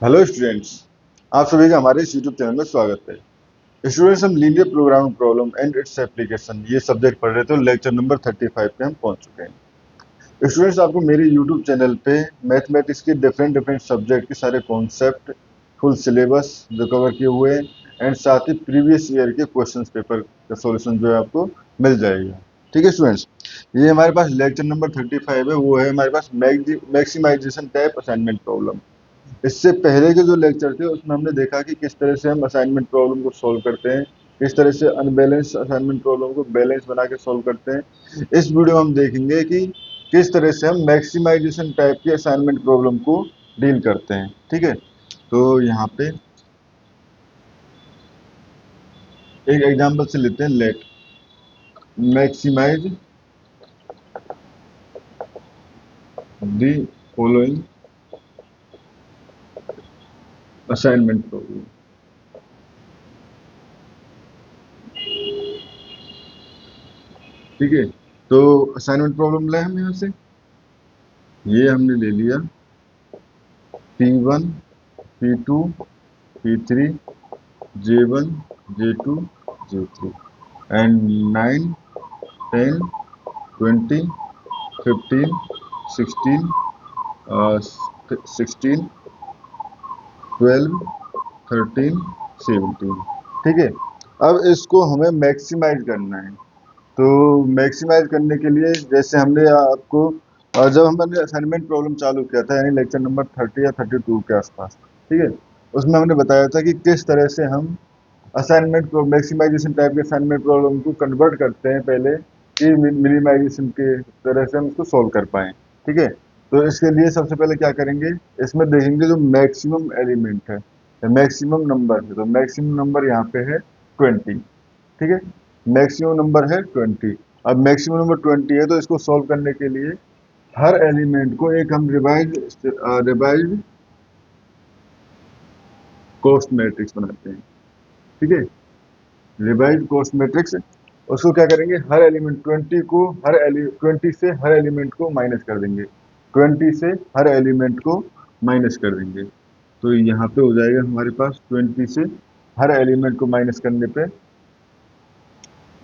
Hello students, आप सभी का हमारे इस यूट्यूब चैनल में स्वागत है। स्टूडेंट्स, हम linear programming problem and its application ये सब्जेक्ट पढ़ रहे थे और लेक्चर नंबर 35 पे हम पहुंच चुके हैं। स्टूडेंट्स, आपको मेरे यूट्यूब चैनल पे मैथमेटिक्स के डिफरेंट डिफरेंट सब्जेक्ट के सारे कॉन्सेप्ट, फुल सिलेबस जो कवर किए हुए हैं एंड साथ ही प्रीवियस ईयर के क्वेश्चन पेपर का सॉल्यूशन जो है आपको मिल जाएगा। ठीक है स्टूडेंट्स, ये हमारे पास लेक्चर नंबर 35 है, वो है हमारे पास मैक्सिमाइजेशन टाइप असाइनमेंट प्रॉब्लम। इससे पहले के जो लेक्चर थे उसमें हमने देखा कि किस तरह से हम असाइनमेंट प्रॉब्लम को सॉल्व करते हैं, किस तरह से अनबैलेंस असाइनमेंट प्रॉब्लम को बैलेंस बना के सॉल्व करते हैं। इस वीडियो में हम देखेंगे कि किस तरह से हम मैक्सिमाइजेशन टाइप के असाइनमेंट प्रॉब्लम को डील करते हैं। ठीक है, तो यहाँ पे एक एग्जांपल से लेते हैं। Let maximize the following assignment problem. ठीक है, तो असाइनमेंट प्रॉब्लम ले हम यहाँ से, ये हमने ले लिया P1 P2 P3 J1 J2 J3 and 9 10 20 15 16 16 12 13 17। ठीक है, अब इसको हमें मैक्सिमाइज करना है। तो मैक्सिमाइज करने के लिए जैसे हमने आपको जब हमने असाइनमेंट प्रॉब्लम चालू किया था, यानी लेक्चर नंबर 30 या 32 के आसपास, ठीक है, उसमें हमने बताया था कि किस तरह से हम असाइनमेंट मैक्सिमाइजेशन टाइप के असाइनमेंट प्रॉब्लम को कन्वर्ट करते हैं पहले कि मिनिमाइजेशन के तरह से हम उसको सॉल्व कर पाएं। ठीक है, तो इसके लिए सबसे पहले क्या करेंगे, इसमें देखेंगे जो मैक्सिमम एलिमेंट है, मैक्सिमम नंबर है, तो मैक्सिमम नंबर यहाँ पे है 20। ठीक है, मैक्सिमम नंबर है 20। अब मैक्सिमम नंबर 20 है तो इसको सॉल्व करने के लिए हर एलिमेंट को एक हम रिवाइज कॉस्ट मैट्रिक्स बनाते हैं। ठीक है, रिवाइज कॉस्ट मैट्रिक्स, उसको क्या करेंगे, हर एलिमेंट 20 को, 20 से हर एलिमेंट को माइनस कर देंगे, 20 से हर एलिमेंट को माइनस कर देंगे। तो यहाँ पे हो जाएगा हमारे पास 20 से हर एलिमेंट को माइनस करने पे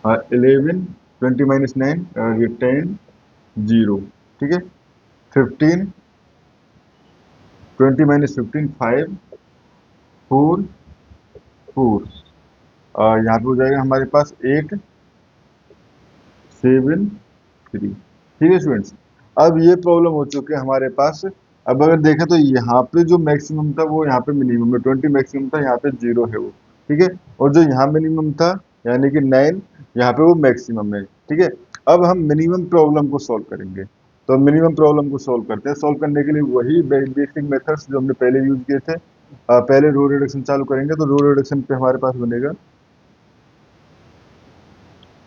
11, 20 माइनस 9, ये 10 0। ठीक है, 15, 20 माइनस 15 5 4 4, यहाँ पे हो जाएगा हमारे पास 8 7 3। ठीक है स्टूडेंट्स, अब ये प्रॉब्लम हो चुकी है हमारे पास। अब अगर देखें तो यहाँ पे जो मैक्सिमम था वो यहाँ पे मिनिमम है, 20 मैक्सिमम था, यहाँ पे 0 है वो। ठीक है, और जो यहाँ मिनिमम था यानी कि 9, यहाँ पे वो मैक्सिमम है। ठीक है, अब हम मिनिमम प्रॉब्लम को सॉल्व करेंगे। तो मिनिमम प्रॉब्लम को सॉल्व करते हैं। सॉल्व करने के लिए वही बेसिक मेथड्स जो हमने पहले यूज किए थे। पहले रो रिडक्शन चालू करेंगे, तो रो रिडक्शन पे हमारे पास बनेगा,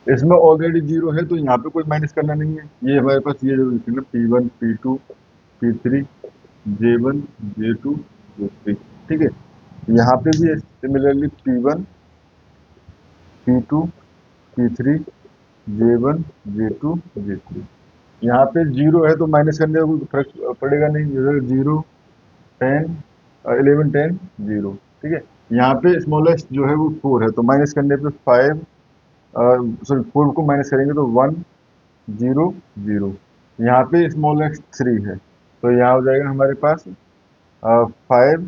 इसमें ऑलरेडी 0 है तो यहाँ पे कोई माइनस करना नहीं है। ये हमारे पास ये जो लिखेंगे P1 P2 P3 J1 J2 J3। ठीक है, यहाँ पे भी similarly P1 P2 P3 J1 J2 J3। यहाँ पे 0 है तो माइनस करने का कोई फर्क पड़ेगा नहीं, 0 10 11 10 0। ठीक है, यहाँ पे स्मॉलेस्ट जो है वो 4 है तो माइनस करने पे 5, सॉरी 4 को माइनस करेंगे तो 1 0 0। यहाँ पे स्मॉल एक्स 3 है तो यहाँ हो जाएगा हमारे पास 5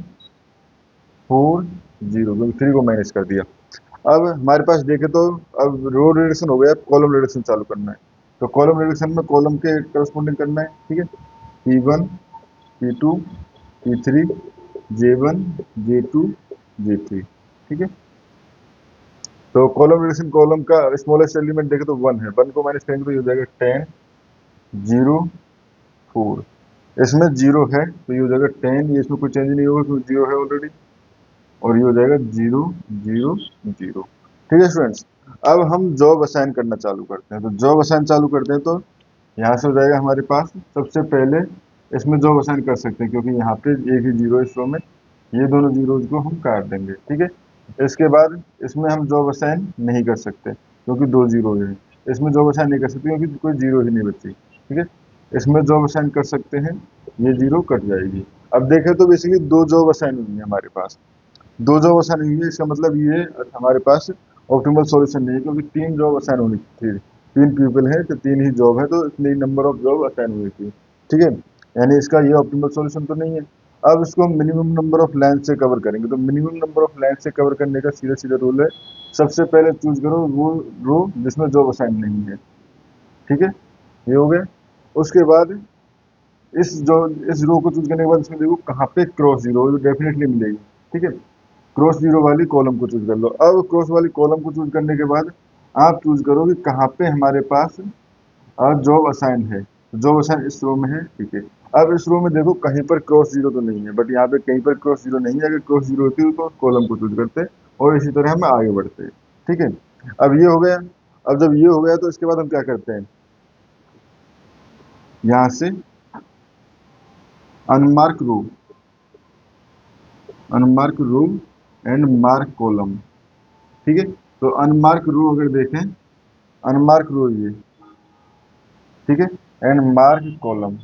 4 0, क्योंकि 3 को माइनस कर दिया। अब हमारे पास देखे तो अब रो रिडक्शन हो गया, कॉलम रिडक्शन चालू करना है। तो कॉलम रिडक्शन में कॉलम के करस्पॉन्डिंग करना है। ठीक है, P1 P2 P3 J1 J2 J3। ठीक है, तो कॉलम रिडक्शन, कॉलम का स्मॉलेस्ट एलिमेंट देखे तो 1 है, 1 को माइनस करेंगे तो ये हो जाएगा 10 0 4। इसमें 0 है तो ये हो जाएगा 10, ये इसमें कोई चेंज नहीं होगा क्योंकि 0 है ऑलरेडी, और ये हो जाएगा 0 0 0। ठीक है स्टूडेंट्स, अब हम जॉब असाइन करना चालू करते हैं। तो जॉब असाइन चालू करते हैं तो यहाँ से हो जाएगा हमारे पास, सबसे पहले इसमें जॉब असाइन कर सकते हैं क्योंकि यहाँ पे एक ही 0 इस रो में, ये दोनों जीरोज को हम काट देंगे। ठीक है, इसके बाद इसमें हम जॉब असाइन नहीं कर सकते क्योंकि 2 0 है। इसमें जॉब असाइन नहीं कर सकते क्योंकि कोई 0 ही नहीं बची। ठीक है, इसमें जॉब असाइन कर सकते हैं, ये 0 कट जाएगी। अब देखें तो बेसिकली 2 जॉब असाइन हुई है हमारे पास, 2 जॉब असाइन हुई है, इसका मतलब ये हमारे पास ऑप्टिमल सॉल्यूशन नहीं है, क्योंकि 3 जॉब असाइन होनी थी, 3 पीपल है तो 3 ही जॉब है, तो इतनी नंबर ऑफ जॉब असाइन हुई थी, ठीक है। यानी इसका ये ऑप्टिमल सॉल्यूशन तो नहीं है। अब इसको हम मिनिमम नंबर ऑफ लाइन से कवर करेंगे, तो मिनिमम नंबर ऑफ लाइन से कवर करने का सीधा सीधा रूल है, सबसे पहले चूज करो वो रो जिसमें जॉब असाइन नहीं है, ठीक है, ये हो गया। उसके बाद इस जो इस रो को चूज करने के बाद इसमें देखो कहाँ पे क्रॉस जीरो डेफिनेटली मिलेगी, ठीक है। क्रॉस जीरो वाली कॉलम को चूज कर लो। अब क्रॉस वाली कॉलम को चूज करने के बाद आप चूज करो कि कहाँ पे हमारे पास जॉब असाइन है, जॉब असाइन इस रो में है, ठीक है। अब इस रो में देखो कहीं पर क्रॉस जीरो तो नहीं है, बट यहाँ पे कहीं पर क्रॉस जीरो नहीं है, अगर क्रॉस जीरो होती तो कॉलम को चूज करते और इसी तरह हम आगे बढ़ते, ठीक है। अब ये हो गया। अब जब ये हो गया तो इसके बाद हम क्या करते हैं, यहाँ से unmark row, unmark row and mark column, ठीक है। तो अनमार्क रो अगर देखें, अनमार्क रो ये, ठीक है, एंड मार्क कॉलम,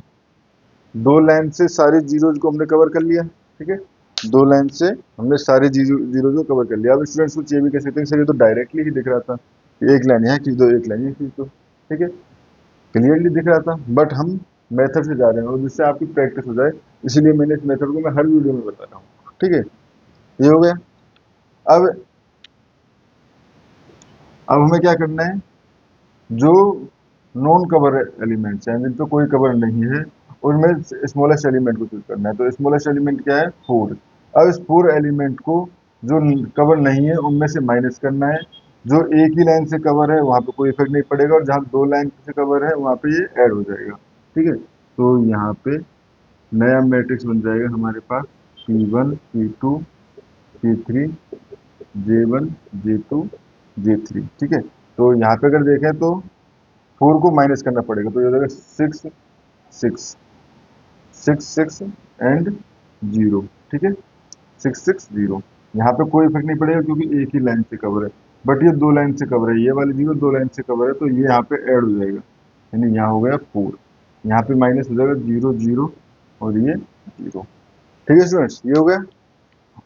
2 लाइन से सारे जीरोज को हमने कवर कर लिया, ठीक है। 2 लाइन से हमने सारे जीरोज को कवर कर लिया। अब स्टूडेंट्स कुछ ये भी कह सकते हैं सर ये तो डायरेक्टली ही दिख रहा था, एक लाइन यहाँ खींच दो, एक लाइन ये खींच दो, ठीक है, क्लियरली दिख रहा था, बट हम मेथड से जा रहे हैं और जिससे आपकी प्रैक्टिस हो जाए, इसीलिए मैंने इस मेथड को मैं हर वीडियो में बता रहा हूँ, ठीक है, ये हो गया। अब अब हमें क्या करना है, जो नॉन कवर एलिमेंट्स हैं, जिन पे कोई कवर नहीं है, उनमें स्मॉलेस्ट एलिमेंट को चूज करना है। तो स्मॉलेस्ट एलिमेंट क्या है, 4। अब इस 4 एलिमेंट को जो कवर नहीं है उनमें से माइनस करना है। जो एक ही लाइन से कवर है वहां पे कोई इफेक्ट नहीं पड़ेगा, और जहां 2 लाइन से कवर है वहां पे ये ऐड हो जाएगा, ठीक है। तो यहाँ पे नया मैट्रिक्स बन जाएगा हमारे पास P1 P2 P3 J1 J2 J3, ठीक है। तो यहाँ पे अगर देखें तो 4 को माइनस करना पड़ेगा, तो ये हो जाएगा 6 6 6 6 एंड 0, ठीक है, 6 6 0। यहाँ पे कोई इफेक्ट नहीं पड़ेगा क्योंकि एक ही लाइन से कवर है, बट ये 2 लाइन से कवर है, ये वाली 0 2 लाइन से कवर है, तो ये यहाँ पे ऐड हो जाएगा, यानी यहाँ हो गया 4, यहाँ पे माइनस हो जाएगा 0 0 और ये 0, ठीक है स्टूडेंट्स, ये हो गया।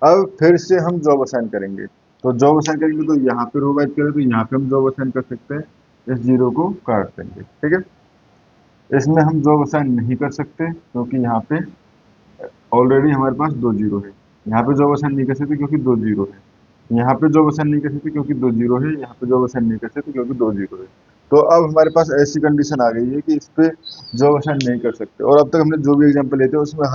अब फिर से हम जॉब असाइन करेंगे, तो जॉब असाइन करेंगे तो यहाँ पे रो वाइज करें तो यहाँ पे हम जॉब असाइन कर सकते हैं, इस 0 को काट देंगे, ठीक है। इसमें हम जॉब असाइन नहीं कर सकते क्योंकि यहाँ पे ऑलरेडी हमारे पास 2 जीरो है, यहाँ पे जॉब असाइन नहीं कर सकते क्योंकि 2 जीरो है, यहाँ पे जॉब असाइन नहीं कर सकते क्योंकि 2 जीरो है, यहाँ पे जॉब असाइन नहीं कर सकते क्योंकि 2 जीरो है। तो अब हमारे पास ऐसी कंडीशन आ गई है कि इस पे जॉब असाइन नहीं कर सकते, और अब तक हमने जो भी एग्जाम्पल लेते हैं उसमें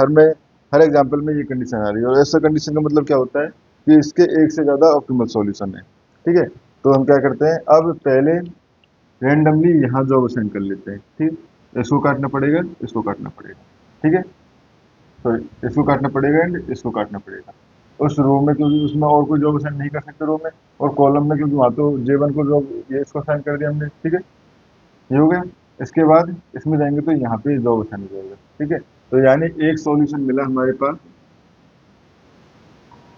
हर एग्जाम्पल में ये कंडीशन आ रही है, और ऐसा कंडीशन का मतलब क्या होता है कि इसके एक से ज्यादा ऑप्टिमल सॉल्यूशन है, ठीक है। तो हम क्या करते हैं, अब पहले रैंडमली यहाँ जॉब असाइन कर लेते हैं, ठीक, इसको काटना पड़ेगा, इसको काटना पड़ेगा, ठीक है, सॉरी इसको काटना पड़ेगा एंड इसको काटना पड़ेगा उस रो में, क्योंकि उसमें और कोई जॉब असाइन नहीं कर सकते रो में, और कॉलम में क्योंकि वहाँ तो J1 को जॉब ये इसको असाइन कर दिया हमने, ठीक है, ये हो गया। इसके बाद इसमें जाएंगे तो यहाँ पे जॉब असाइन हो जाएगा, ठीक है। तो यानी एक सॉल्यूशन मिला हमारे पास,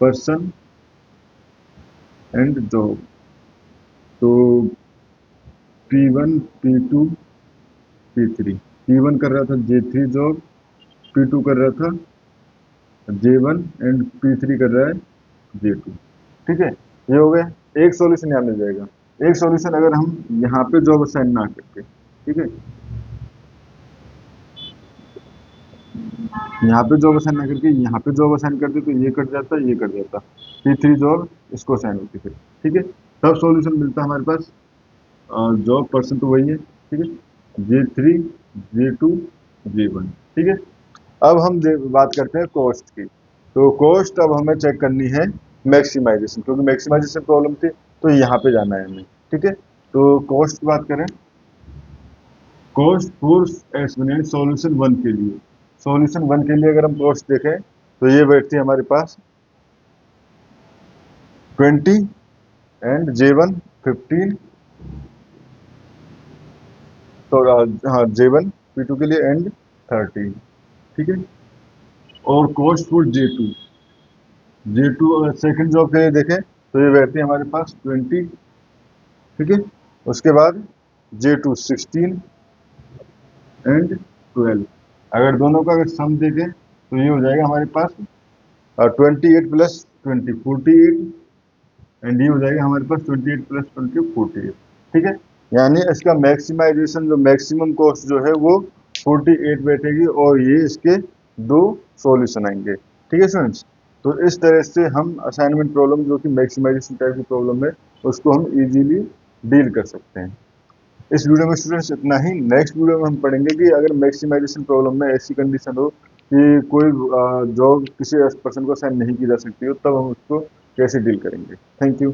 पर्सन एंड जॉब। तो P1 P2 P3, P1 कर रहा था J3 जॉब, P2 कर रहा था J1 एंड P3 कर रहा है J2, ठीक है, ये हो गया। एक सॉल्यूशन यहाँ मिल जाएगा। एक सॉल्यूशन अगर हम यहाँ पे जॉब असाइन ना करके, ठीक है, यहाँ पे जॉब असाइन ना करके यहाँ पे जॉब असाइन करते तो ये कट जाता, ये कट जाता, P3 जॉब इसको असाइन होती फिर, ठीक है, तब सॉल्यूशन मिलता हमारे पास। जॉब पर्सन तो वही है, ठीक है, J3 J2 J1, ठीक है। अब हम बात करते हैं कॉस्ट की। तो कॉस्ट अब हमें चेक करनी है मैक्सिमाइजेशन, क्योंकि मैक्सिमाइजेशन प्रॉब्लम थी, तो यहाँ पे जाना है हमें, ठीक है। तो कॉस्ट की बात करें, कॉस्ट फॉर एक्सपोनेंट सॉल्यूशन 1 के लिए, सॉल्यूशन 1 के लिए अगर हम कॉस्ट देखें तो ये बैठती है हमारे पास 20 एंड J1 15, तो हाँ J1 P2 के लिए एंड 13, ठीक है। और कॉस्ट फॉर J2 अगर सेकंड जॉब के लिए देखें तो ये बैठती है हमारे पास 20, ठीक है। उसके बाद J2 16 एंड 12। अगर दोनों का अगर सम देखें तो ये हो जाएगा हमारे पास 28 प्लस 20 48, एंड ये हो जाएगा हमारे पास 28 प्लस 20 48। ठीक है, यानी इसका मैक्सिमाइजेशन जो मैक्सिमम कॉस्ट जो है वो 48 बैठेगी और ये इसके दो सॉल्यूशन आएंगे। ठीक है स्टूडेंट्स, तो इस तरह से हम असाइनमेंट प्रॉब्लम जो कि मैक्सिमाइजेशन टाइप की प्रॉब्लम है उसको हम इजीली डील कर सकते हैं। इस वीडियो में स्टूडेंट्स इतना ही। नेक्स्ट वीडियो में हम पढ़ेंगे कि अगर मैक्सिमाइजेशन प्रॉब्लम में ऐसी कंडीशन हो कि कोई जॉब किसी पर्सन को असाइन नहीं की जा सकती हो, तब हम उसको कैसे डील करेंगे। Thank you.